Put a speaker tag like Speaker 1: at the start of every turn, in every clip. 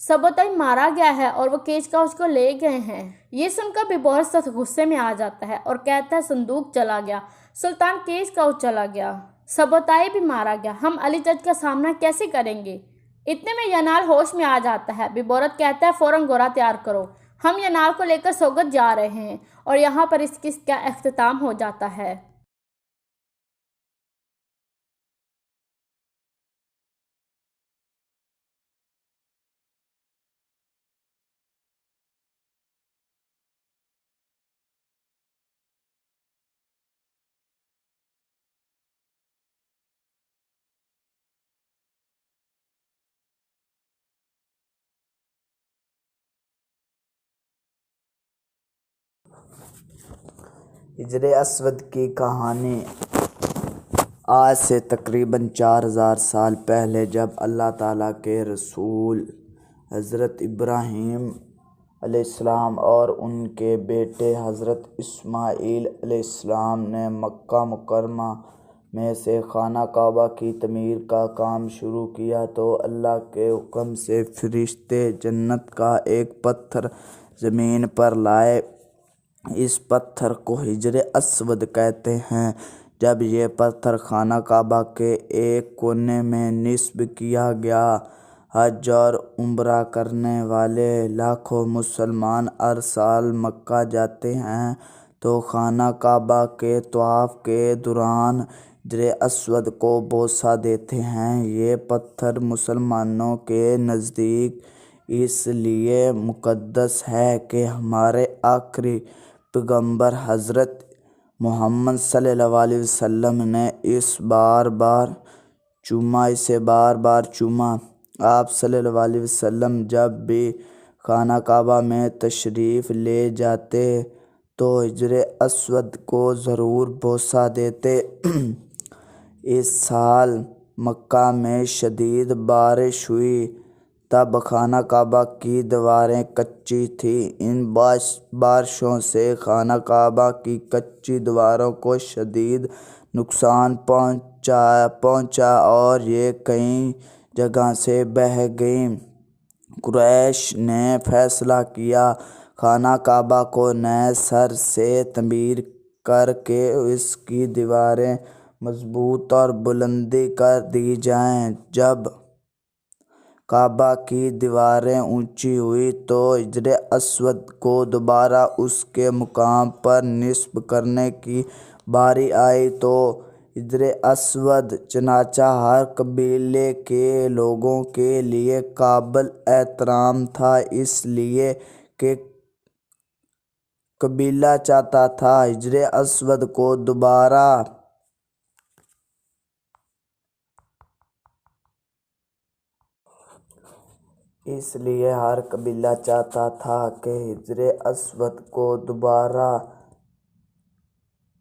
Speaker 1: سبوتائی مارا گیا ہے اور وہ کیچ کا اس کو لے گئے ہیں۔ یہ سن کر بھی بہت سخت غصے میں آ جاتا ہے اور کہتا ہے صندوق چلا گیا، سلطان کیچ کا چلا گیا، سبوتائی بھی مارا گیا، ہم علی جج کا سامنا کیسے کریں گے؟ اتنے میں ینال ہوش میں آ جاتا ہے۔ ببورت کہتا ہے فوراً گھوڑا تیار کرو، ہم ینال کو لے کر سوگت جا رہے ہیں، اور یہاں پر اس قسط کا اختتام ہو جاتا ہے۔
Speaker 2: حجر اسود کی کہانی آج سے تقریباً 4000 سال پہلے جب اللہ تعالیٰ کے رسول حضرت ابراہیم علیہ السلام اور ان کے بیٹے حضرت اسماعیل علیہ السلام نے مکہ مکرمہ میں سے خانہ کعبہ کی تعمیر کا کام شروع کیا تو اللہ کے حکم سے فرشتے جنت کا ایک پتھر زمین پر لائے۔ اس پتھر کو حجر اسود کہتے ہیں۔ جب یہ پتھر خانہ کعبہ کے ایک کونے میں نصب کیا گیا، حج اور عمرہ کرنے والے لاکھوں مسلمان ہر سال مکہ جاتے ہیں تو خانہ کعبہ کے طواف کے دوران حجر اسود کو بوسہ دیتے ہیں۔ یہ پتھر مسلمانوں کے نزدیک اس لیے مقدس ہے کہ ہمارے آخری پیغمبر حضرت محمد صلی اللہ علیہ وسلم نے اسے بار بار چوما۔ آپ صلی اللہ علیہ وسلم جب بھی خانہ کعبہ میں تشریف لے جاتے تو حجر اسود کو ضرور بوسہ دیتے۔ اس سال مکہ میں شدید بارش ہوئی، تب خانہ کعبہ کی دیواریں کچی تھیں۔ ان بارشوں سے خانہ کعبہ کی کچی دیواروں کو شدید نقصان پہنچا اور یہ کئی جگہ سے بہہ گئیں۔ قریش نے فیصلہ کیا خانہ کعبہ کو نئے سر سے تعمیر کر کے اس کی دیواریں مضبوط اور بلند کر دی جائیں۔ جب کعبہ کی دیواریں اونچی ہوئیں تو حجر اسود کو دوبارہ اس کے مقام پر نصب کرنے کی باری آئی تو حجر اسود چنانچہ ہر قبیلے کے لوگوں کے لیے قابل احترام تھا، اس لیے کہ قبیلہ چاہتا تھا حجر اسود کو دوبارہ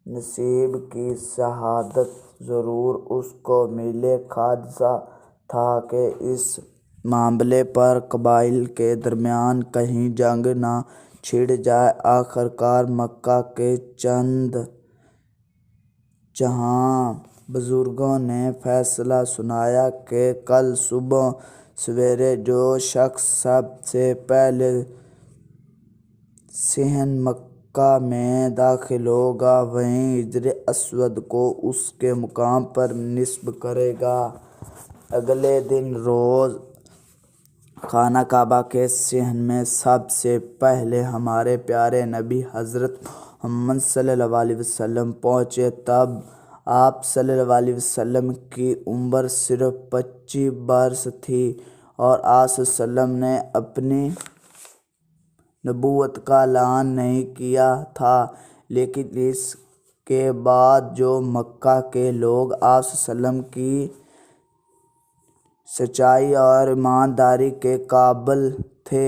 Speaker 2: نصیب کی شہادت ضرور اس کو ملے۔ خدشہ تھا کہ اس معاملے پر قبائل کے درمیان کہیں جنگ نہ چھڑ جائے۔ آخرکار مکہ کے چند جہاں بزرگوں نے فیصلہ سنایا کہ کل صبح سویرے جو شخص سب سے پہلے صحن مکہ میں داخل ہوگا وہی حجر اسود کو اس کے مقام پر نصب کرے گا۔ اگلے دن روز خانہ کعبہ کے صحن میں سب سے پہلے ہمارے پیارے نبی حضرت محمد صلی اللہ علیہ وسلم پہنچے۔ تب آپ صلی اللہ علیہ وسلم کی عمر صرف 25 برس تھی اور آپ صلی اللہ علیہ وسلم نے اپنی نبوت کا اعلان نہیں کیا تھا، لیکن اس کے بعد جو مکہ کے لوگ آپ صلی اللہ علیہ وسلم کی سچائی اور ایمانداری کے قابل تھے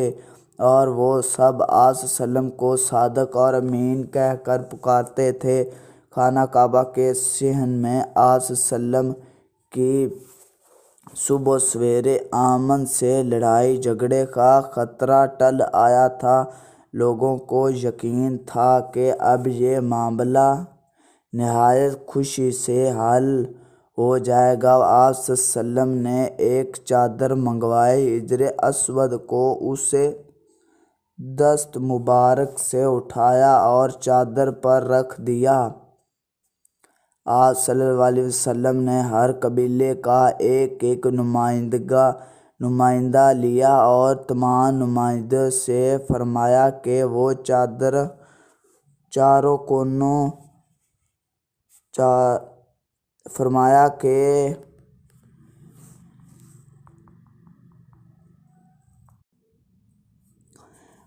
Speaker 2: اور وہ سب آپ صلی اللہ علیہ وسلم کو صادق اور امین کہہ کر پکارتے تھے۔ خانہ کعبہ کے صحن میں آپ صلی اللہ علیہ وسلم کی صبح سویرے آمد سے لڑائی جھگڑے کا خطرہ ٹل آیا تھا۔ لوگوں کو یقین تھا کہ اب یہ معاملہ نہایت خوشی سے حل ہو جائے گا۔ آپ صلی اللہ علیہ وسلم نے ایک چادر منگوائی، حجر اسود کو اسے دست مبارک سے اٹھایا اور چادر پر رکھ دیا۔ آپ صلی اللہ علیہ وسلم نے ہر قبیلے کا ایک ایک نمائندہ لیا اور تمام نمائندوں سے فرمایا کہ وہ چادر چاروں کونوں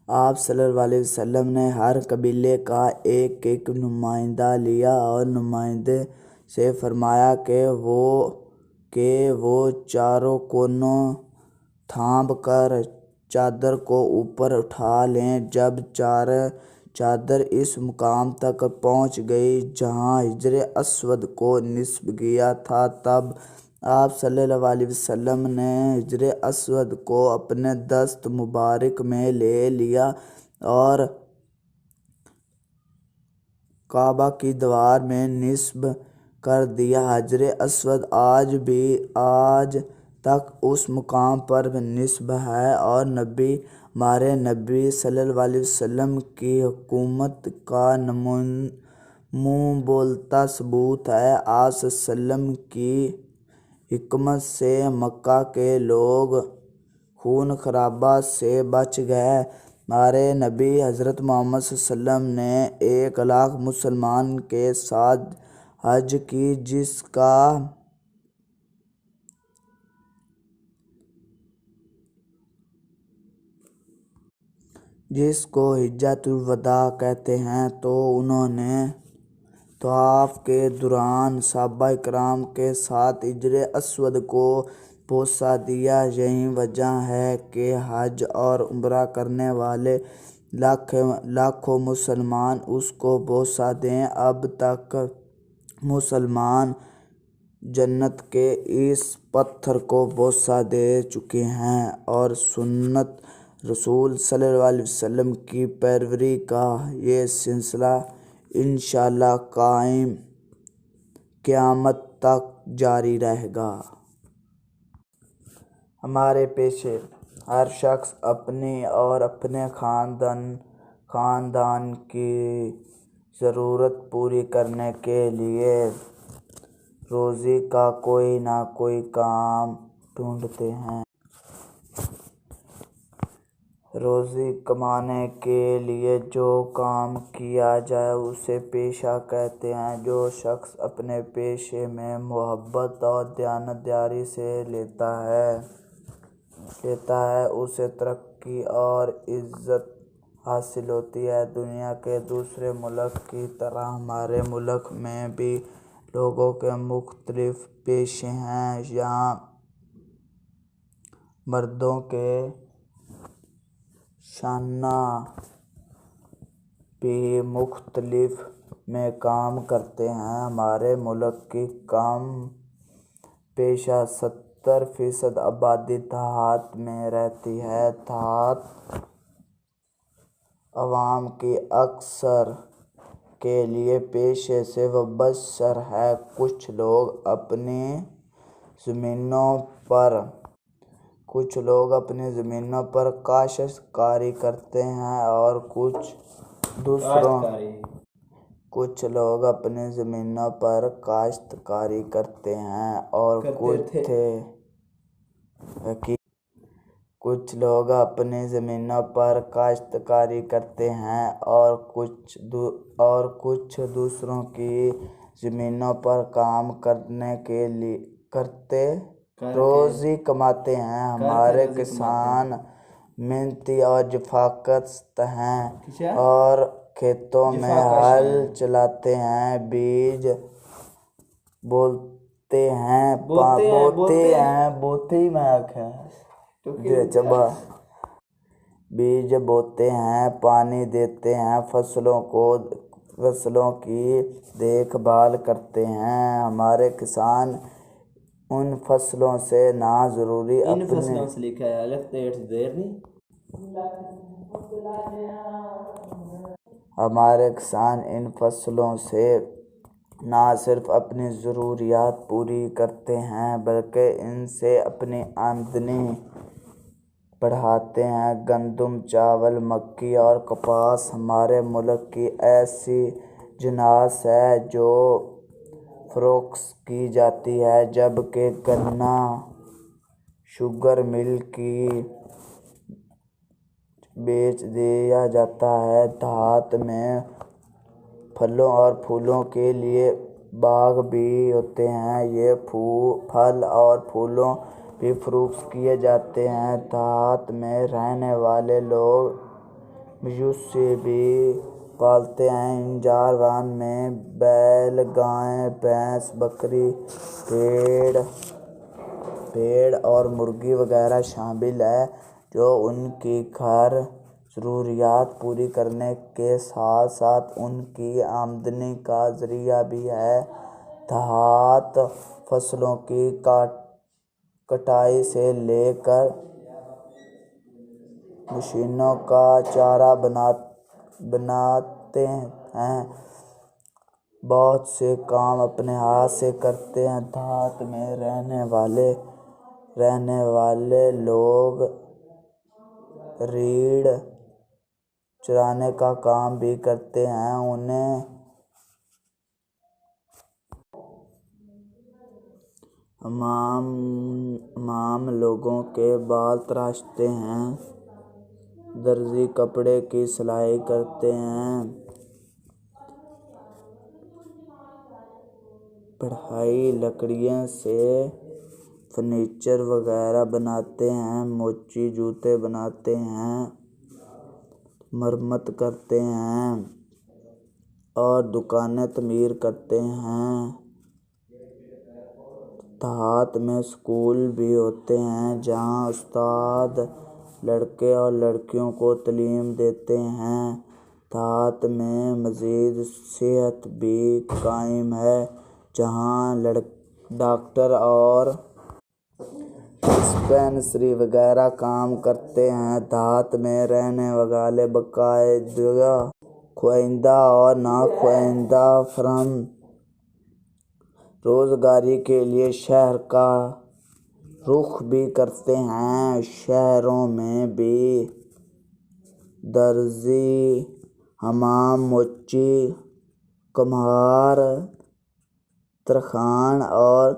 Speaker 2: آپ صلی اللہ علیہ وسلم نے ہر قبیلے کا ایک ایک نمائندہ لیا اور نمائندے سے فرمایا کہ وہ چاروں کونوں تھام کر چادر کو اوپر اٹھا لیں۔ جب چادر اس مقام تک پہنچ گئی جہاں حجر اسود کو نصب کیا تھا، تب آپ صلی اللہ علیہ وسلم نے حجر اسود کو اپنے دست مبارک میں لے لیا اور کعبہ کی دیوار میں نصب کر دیا۔ حجر اسود آج تک اس مقام پر نصب ہے اور ہمارے نبی صلی اللہ علیہ وسلم کی حکومت کا منہ بولتا ثبوت ہے۔ آپ صلی اللہ علیہ وسلم کی حکمت سے مکہ کے لوگ خون خرابہ سے بچ گئے۔ ہمارے نبی حضرت محمد صلی اللہ علیہ وسلم نے 1,00,000 مسلمان کے ساتھ حج کی، جس کو حجۃ الوداع کہتے ہیں، تو انہوں نے طواف کے دوران صحابہ کرام کے ساتھ حجر اسود کو بوسہ دیا۔ یہی وجہ ہے کہ حج اور عمرہ کرنے والے لاکھوں مسلمان اس کو بوسہ دیں۔ اب تک مسلمان جنت کے اس پتھر کو بوسہ دے چکے ہیں اور سنت رسول صلی اللہ علیہ وسلم کی پیروی کا یہ سلسلہ انشاءاللہ قیامت تک جاری رہے گا۔ ہمارے پیشے ہر شخص اپنی اور اپنے خاندان کی ضرورت پوری کرنے کے لیے روزی کا کوئی نہ کوئی کام ڈھونڈتے ہیں۔ روزی کمانے کے لیے جو کام کیا جائے اسے پیشہ کہتے ہیں۔ جو شخص اپنے پیشے میں محبت اور دیانتداری سے لیتا ہے اسے ترقی اور عزت حاصل ہوتی ہے۔ دنیا کے دوسرے ملک کی طرح ہمارے ملک میں بھی لوگوں کے مختلف پیشے ہیں۔ یہاں مردوں کے شانہ بھی مختلف میں کام کرتے ہیں۔ ہمارے ملک کی کم پیشہ 70% آبادی دیہات میں رہتی ہے۔ دیہات عوام کی اکثر کے لیے پیشے سے وابستہ ہے۔ کچھ لوگ اپنی زمینوں پر کاشتکاری کرتے ہیں اور کچھ دوسروں کی زمینوں پر کام کرتے روزی کماتے ہیں۔ ہمارے کسان محنتی اور جفاکش ہیں اور کھیتوں میں ہل چلاتے ہیں، بیج بوتے ہیں، پانی دیتے ہیں، فصلوں کی دیکھ بھال کرتے ہیں۔ ہمارے کسان ان فصلوں سے نہ صرف اپنی ضروریات پوری کرتے ہیں بلکہ ان سے اپنی آمدنی بڑھاتے ہیں۔ گندم، چاول، مکئی اور کپاس ہمارے ملک کی ایسی جنس ہے جو فروخت کی جاتی ہے، جبکہ گنا شوگر مل کی بیچ دیا جاتا ہے۔ دیہات میں پھلوں اور پھولوں کے لیے باغ بھی ہوتے ہیں، یہ پھل اور پھول بھی فروخت کیے جاتے ہیں۔ دیہات میں رہنے والے لوگ مویشی بھی پالتے ہیں۔ ان جانوروں میں بیل، گائے، بھینس، بکری، بھیڑ اور مرغی وغیرہ شامل ہیں، جو ان کی گھر ضروریات پوری کرنے کے ساتھ ساتھ ان کی آمدنی کا ذریعہ بھی ہیں۔ دیہات فصلوں کی کٹائی سے لے کر مویشیوں کا چارہ بناتے ہیں، بہت سے کام اپنے ہاتھ سے کرتے ہیں۔ دیہات میں رہنے والے لوگ ریڑھ چرانے کا کام بھی کرتے ہیں، انہیں حمام لوگوں کے بال تراشتے ہیں، درزی کپڑے کی سلائی کرتے ہیں، بڑھئی لکڑی سے فرنیچر وغیرہ بناتے ہیں، موچی جوتے بناتے ہیں، مرمت کرتے ہیں اور دکانیں تعمیر کرتے ہیں۔ دیہات میں اسکول بھی ہوتے ہیں جہاں استاد لڑکے اور لڑکیوں کو تعلیم دیتے ہیں۔ دیہات میں مزید صحت بھی قائم ہے، جہاں ڈاکٹر اور ڈسپنسری وغیرہ کام کرتے ہیں۔ دیہات میں رہنے والے باقاعدہ خواندہ اور ناخواندہ افراد روزگار کے لیے شہر کا رخ بھی کرتے ہیں۔ شہروں میں بھی درزی، حمام، موچی، کمہار، ترکھان اور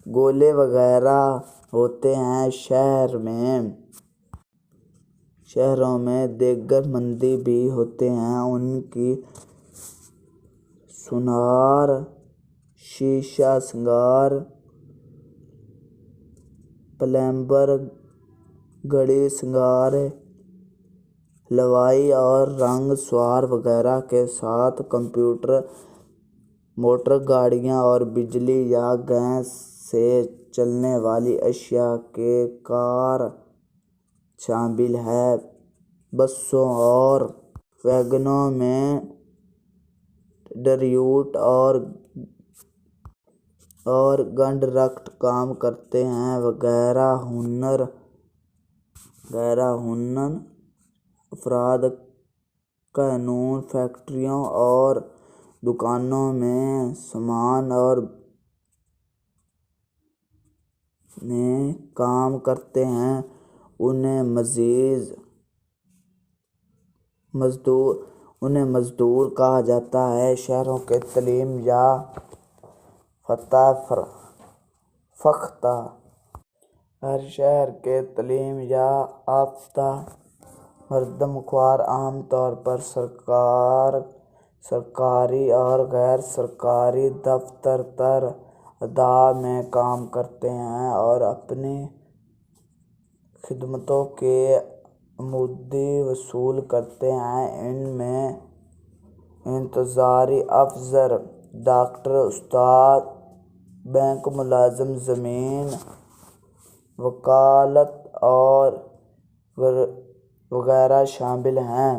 Speaker 2: گولے وغیرہ ہوتے ہیں۔ شہروں میں دیگر مندی بھی ہوتے ہیں، ان کی سونار، شیشہ سنگار، پلمبر، گھڑی سنگار، حلوائی اور رنگ سوار وغیرہ کے ساتھ کمپیوٹر، موٹر گاڑیاں اور بجلی یا گیس سے چلنے والی اشیاء کے کار شامل ہیں۔ بسوں اور ویگنوں میں ڈرائیور اور کنڈکٹر کام کرتے ہیں۔ غیر ہنر افراد قانون فیکٹریوں اور دکانوں میں سامان کام کرتے ہیں، انہیں مزدور کہا جاتا ہے۔ شہروں کے تعلیم یافتہ ہر شہر کے تعلیم یافتہ مردم خوار عام طور پر سرکاری اور غیر سرکاری دفاتر اداروں میں کام کرتے ہیں اور اپنی خدمتوں کی آمدنی وصول کرتے ہیں۔ ان میں انتظامی افسر، ڈاکٹر، استاد، بینک ملازم، زمین وکالت اور وغیرہ شامل ہیں۔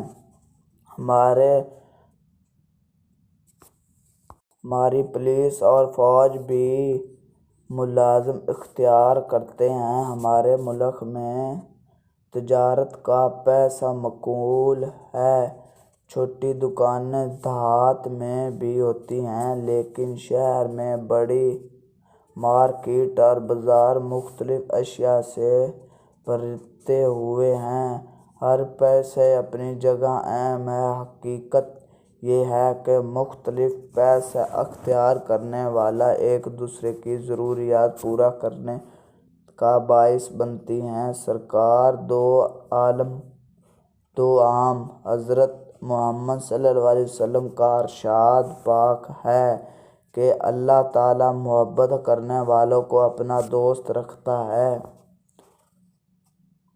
Speaker 2: ہماری پولیس اور فوج بھی ملازم اختیار کرتے ہیں۔ ہمارے ملک میں تجارت کا پیشہ معقول ہے، چھوٹی دکانیں دیہات میں بھی ہوتی ہیں، لیکن شہر میں بڑی مارکیٹ اور بازار مختلف اشیاء سے بھرتے ہوئے ہیں۔ ہر پیسے اپنی جگہ اہم ہے۔ حقیقت یہ ہے کہ مختلف پیسے اختیار کرنے والا ایک دوسرے کی ضروریات پورا کرنے کا باعث بنتی ہیں۔ سرکار دو عالم حضرت محمد صلی اللہ علیہ وسلم کا ارشاد پاک ہے کہ اللہ تعالیٰ محبت کرنے والوں کو اپنا دوست رکھتا ہے۔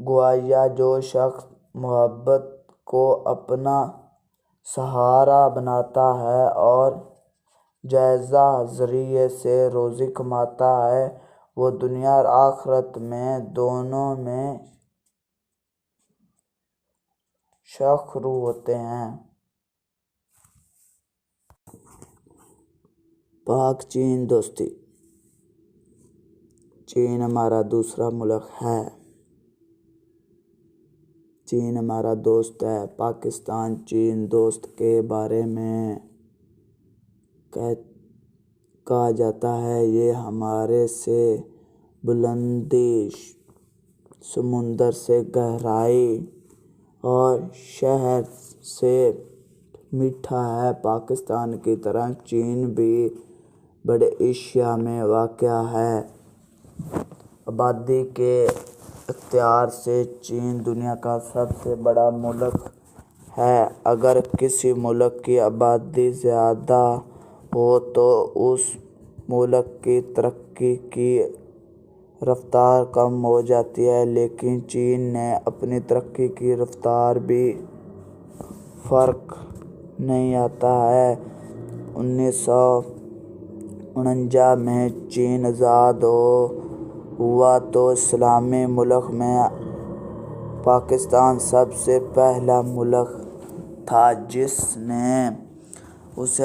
Speaker 2: گویا جو شخص محبت کو اپنا سہارا بناتا ہے اور جائز ذریعے سے روزی کماتا ہے، وہ دنیا اور آخرت میں دونوں میں سرخرو ہوتے ہیں۔ پاک چین دوستی۔ چین ہمارا دوسرا ملک ہے۔ چین ہمارا دوست ہے۔ پاکستان چین دوست کے بارے میں کہا جاتا ہے، یہ ہمارے سے بلندی، سمندر سے گہرائی اور شہر سے میٹھا ہے۔ پاکستان کی طرح چین بھی بڑے ایشیا میں واقع ہے۔ آبادی کے اعتبار سے چین دنیا کا سب سے بڑا ملک ہے۔ اگر کسی ملک کی آبادی زیادہ ہو تو اس ملک کی ترقی کی رفتار کم ہو جاتی ہے، لیکن چین نے اپنی ترقی کی رفتار بھی فرق نہیں آتا ہے۔ 1949 میں چین آزاد ہوا تو اسلامی ملک میں پاکستان سب سے پہلا ملک تھا جس نے اسے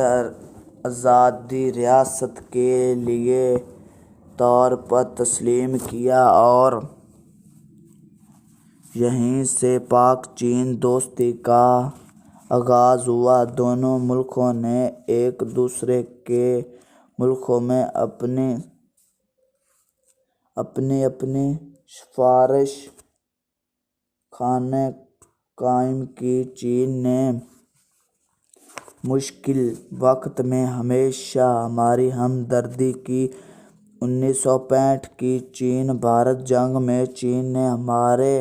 Speaker 2: آزادی ریاست کے طور پر تسلیم کیا اور یہیں سے پاک چین دوستی کا آغاز ہوا۔ دونوں ملکوں نے ایک دوسرے کے ملکوں میں اپنے سفارش خانے قائم کیے۔ چین نے مشکل وقت میں ہمیشہ ہماری ہمدردی کی۔ 1965 کی چین بھارت جنگ میں چین نے ہمارا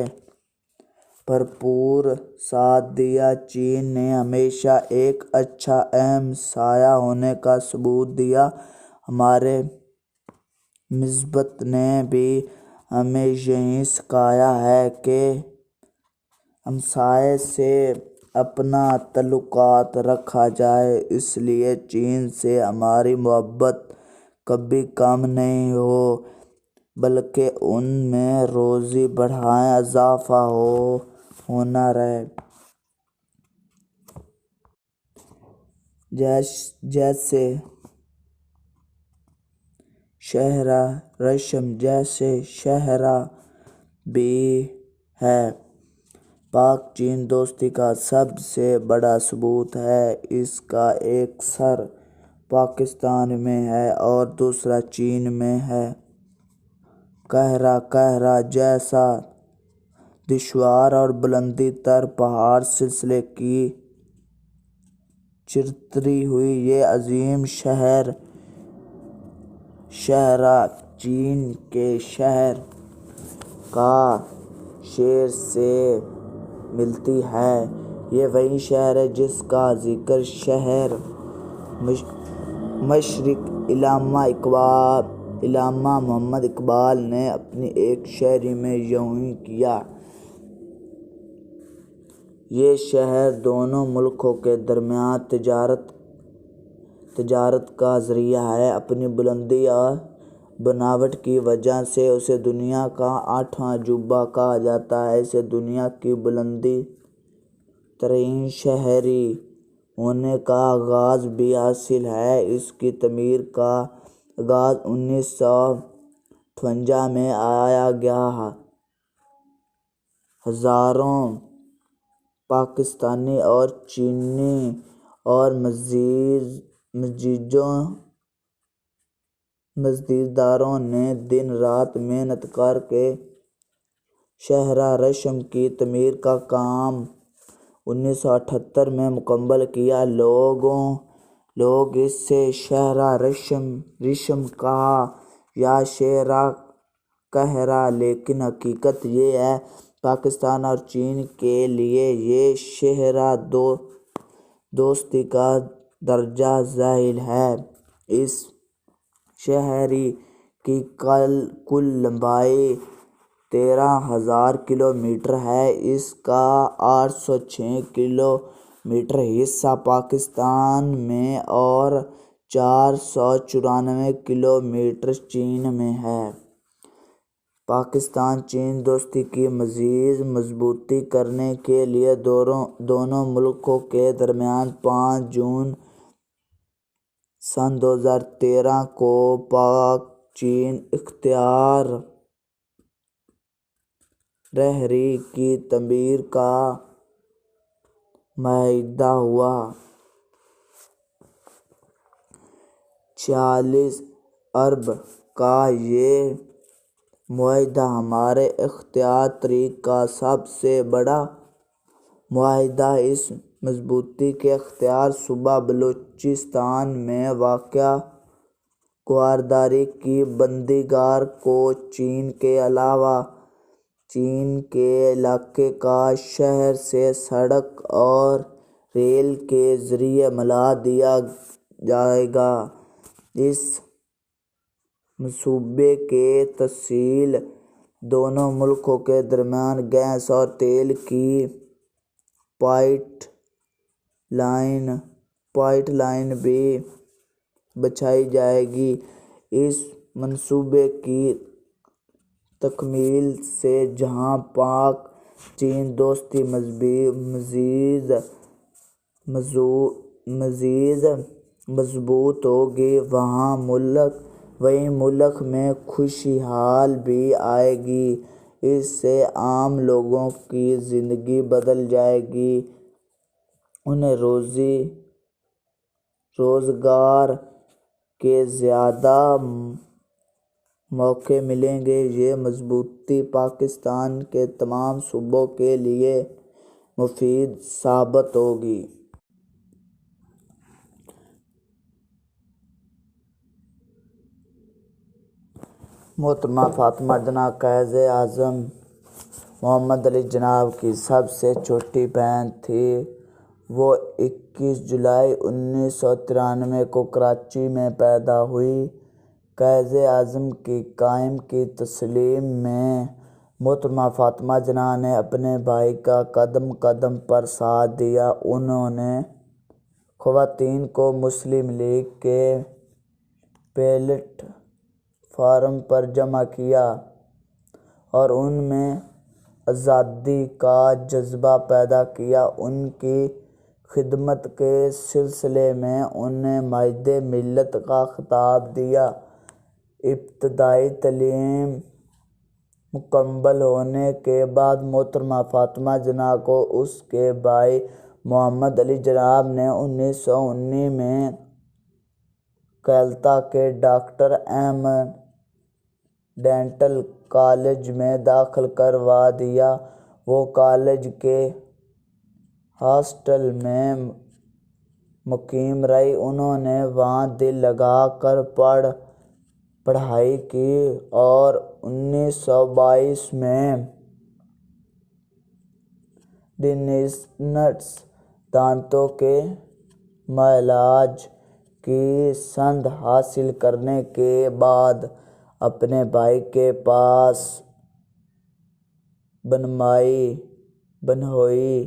Speaker 2: بھرپور ساتھ دیا۔ چین نے ہمیشہ ایک اچھا ہمسایہ ہونے کا ثبوت دیا۔ ہمارے مذہب نے بھی ہمیں یہی سکھایا ہے کہ ہمسائے سے اپنا تعلق رکھا جائے، اس لیے چین سے ہماری محبت کبھی کم نہیں بلکہ ان میں روز بڑھتا اضافہ ہونا رہے۔ جیسے شاہراہ ریشم جیسے شاہراہ بھی ہے۔ پاک چین دوستی کا سب سے بڑا ثبوت ہے۔ اس کا ایک سر پاکستان میں ہے اور دوسرا چین میں ہے۔ قاہرہ جیسا دشوار اور بلند تر پہاڑی سلسلے کی چرتی ہوئی یہ عظیم شاہراہ چین کے شہر قاہرہ سے ملتی ہے۔ یہ وہی شہر ہے جس کا ذکر شاعر مشرق علامہ محمد اقبال نے اپنی ایک شاعری میں یوں کیا: یہ شہر دونوں ملکوں کے درمیان تجارت کا ذریعہ ہے۔ اپنی بلندی اور بناوٹ کی وجہ سے اسے دنیا کا 8واں عجوبہ کہا جاتا ہے۔ اسے دنیا کی بلند ترین شہر ہونے کا اعزاز بھی حاصل ہے۔ اس کی تعمیر کا آغاز 1958 میں کیا گیا۔ ہزاروں پاکستانی اور چینی اور مزیداروں نے دن رات محنت کر کے شاہراہ رشم کی تعمیر کا کام 1978 میں مکمل کیا۔ لوگ اس سے شاہراہ رشم کہا یا شاہراہ کہرا، لیکن حقیقت یہ ہے پاکستان اور چین کے لیے یہ شاہراہ دوستی کا درجہ ذیل ہے۔ اس شاہراہ کی کل لمبائی 13,000 کلومیٹر ہے۔ اس کا 806 کلومیٹر حصہ پاکستان میں اور 494 کلومیٹر چین میں ہے۔ پاکستان چین دوستی کی مزید مضبوطی کرنے کے لیے دونوں ملکوں کے درمیان 5 جون سن 2013 کو پاک چین اختیار راہداری کی تعمیر کا معاہدہ ہوا۔ 46 ارب کا یہ معاہدہ ہمارے اختیار تاریخ کا سب سے بڑا معاہدہ ہے۔ اس مضبوطی کے اختیار صوبہ بلوچستان میں واقع گورداری کی بندرگاہ کو چین کے علاوہ چین کے علاقے کا شہر سے سڑک اور ریل کے ذریعے ملا دیا جائے گا۔ اس منصوبے کی تفصیل دونوں ملکوں کے درمیان گیس اور تیل کی پائپ لائن بھی بچھائی جائے گی۔ اس منصوبے کی تکمیل سے جہاں پاک چین دوستی مزید مضبوط ہوگی، وہیں ملک میں خوشحالی بھی آئے گی۔ اس سے عام لوگوں کی زندگی بدل جائے گی، انہیں روزگار کے زیادہ مواقع ملیں گے۔ یہ مضبوطی پاکستان کے تمام صوبوں کے لیے مفید ثابت ہوگی۔ محترمہ فاطمہ جناح قائد اعظم محمد علی جناح کی سب سے چھوٹی بہن تھیں۔ وہ 21 جولائی 1993 کو کراچی میں پیدا ہوئی۔ قائد اعظم کے قیام کی تسلیم میں محترمہ فاطمہ جناح نے اپنے بھائی کا قدم قدم پر ساتھ دیا۔ انہوں نے خواتین کو مسلم لیگ کے پلیٹ فارم پر جمع کیا اور ان میں آزادی کا جذبہ پیدا کیا۔ ان کی خدمت کے سلسلے میں انہیں معاہد ملت کا خطاب دیا۔ ابتدائی تعلیم مکمل ہونے کے بعد محترمہ فاطمہ جناح کو اس کے بھائی محمد علی جناح نے 1919 میں کلکتہ کے ڈاکٹر احمد ڈینٹل کالج میں داخل کروا دیا۔ وہ کالج کے ہاسٹل میں مقیم رہی۔ انہوں نے وہاں دل لگا کر پڑھائی کی اور 1922 میں ڈینٹسٹ دانتوں کے معالجے کی سند حاصل کرنے کے بعد اپنے بھائی کے پاس بنوئی۔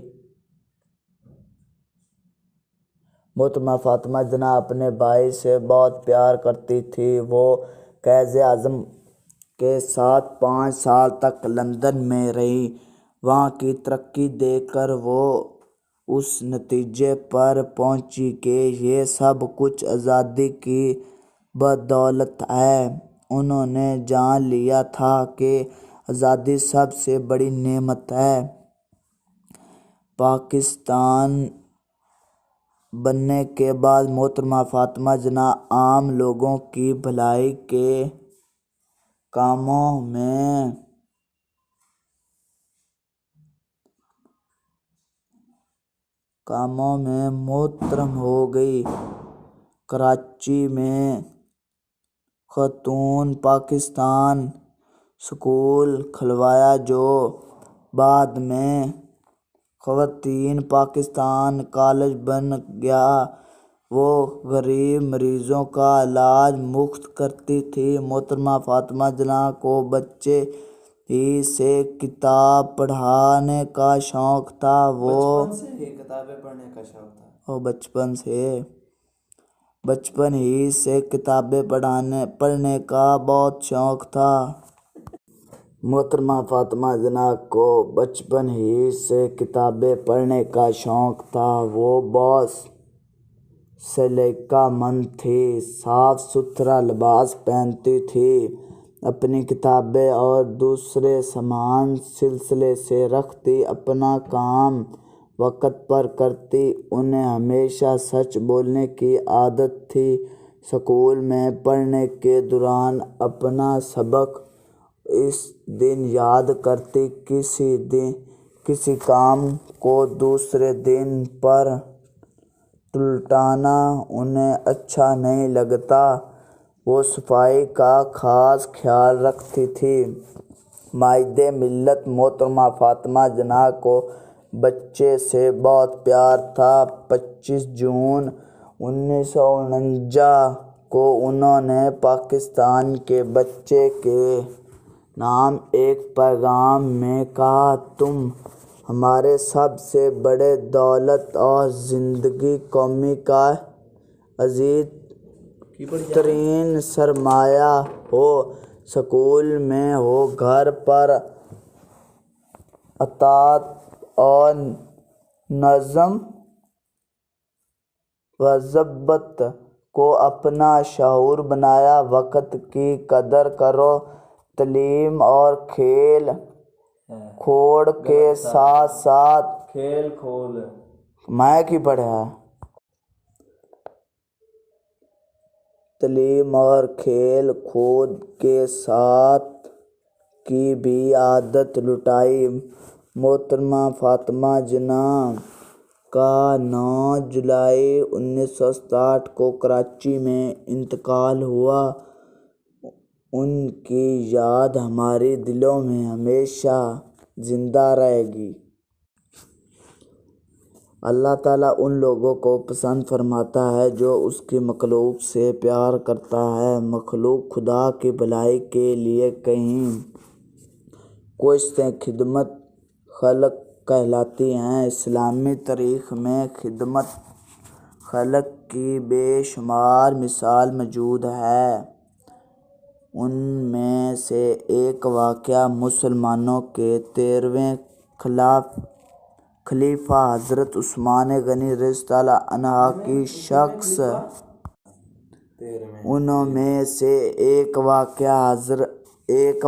Speaker 2: محترمہ فاطمہ جناح اپنے بھائی سے بہت پیار کرتی تھیں۔ وہ قائد اعظم کے ساتھ 5 سال تک لندن میں رہیں۔ وہاں کی ترقی دیکھ کر وہ اس نتیجے پر پہنچی کہ یہ سب کچھ آزادی کی بدولت ہے۔ انہوں نے جان لیا تھا کہ آزادی سب سے بڑی نعمت ہے۔ پاکستان بننے کے بعد محترمہ فاطمہ جناح عام لوگوں کی بھلائی کے کاموں میں محترم ہو گئی۔ کراچی میں خاتون پاکستان اسکول کھلوایا جو بعد میں خواتین پاکستان کالج بن گیا۔ وہ غریب مریضوں کا علاج مفت کرتی تھی۔ محترمہ فاطمہ جناح کو بچے ہی سے کتاب پڑھنے کا شوق تھا۔ بچپن ہی سے کتابیں پڑھنے کا بہت شوق تھا۔ محترمہ فاطمہ جناح کو بچپن ہی سے کتابیں پڑھنے کا شوق تھا۔ وہ بہت سلیقہ مند تھی، صاف ستھرا لباس پہنتی تھی، اپنی کتابیں اور دوسرے سامان سلسلے سے رکھتی، اپنا کام وقت پر کرتی۔ انہیں ہمیشہ سچ بولنے کی عادت تھی۔ اسکول میں پڑھنے کے دوران اپنا سبق اس دن یاد کرتی، کسی کام کو دوسرے دن پر ٹلوانا انہیں اچھا نہیں لگتا۔ وہ صفائی کا خاص خیال رکھتی تھی۔ معاہد ملت محترمہ فاطمہ جناح کو بچے سے بہت پیار تھا۔ 25 جون 1949 کو انہوں نے پاکستان کے بچے کے نام ایک پیغام میں کہا، تم ہمارے سب سے بڑے دولت اور زندگی قومی کا عزیز ترین سرمایہ ہو۔ اسکول میں ہو، گھر پر اطاعت اور نظم و ضبط کو اپنا شعار بنایا۔ وقت کی قدر کرو، تعلیم اور کھیل کود کے ساتھ ساتھ کی بھی عادت لٹائی۔ محترمہ فاطمہ جناح کا 9 جولائی 1967 کو کراچی میں انتقال ہوا۔ ان کی یاد ہمارے دلوں میں ہمیشہ زندہ رہے گی۔ اللہ تعالیٰ ان لوگوں کو پسند فرماتا ہے جو اس کی مخلوق سے پیار کرتا ہے۔ مخلوق خدا کی بھلائی کے لیے کئی کوششیں خدمت خلق کہلاتی ہیں۔ اسلامی تاریخ میں خدمت خلق کی بے شمار مثالیں موجود ہیں۔ ان میں سے ایک واقعہ مسلمانوں کے 13ویں خلیفہ حضرت عثمان غنی رضی اللہ عنہ کی شخص ان میں سے ایک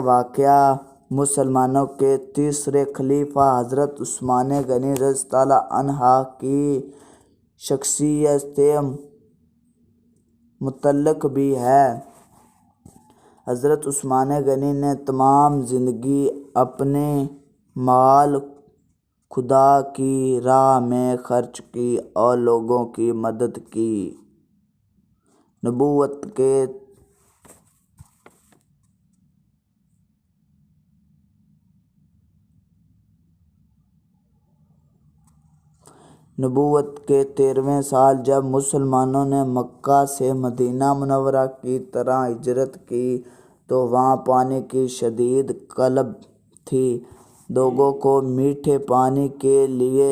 Speaker 2: واقعہ مسلمانوں کے تیسرے خلیفہ حضرت عثمان غنی رضی اللہ عنہ کی شخصیت سے متعلق بھی ہے۔ حضرت عثمان غنی نے تمام زندگی اپنے مال خدا کی راہ میں خرچ کی اور لوگوں کی مدد کی۔ نبوت کے 13ویں سال جب مسلمانوں نے مکہ سے مدینہ منورہ کی طرف ہجرت کی تو وہاں پانی کی شدید قلت تھی۔ لوگوں کو میٹھے پانی کے لیے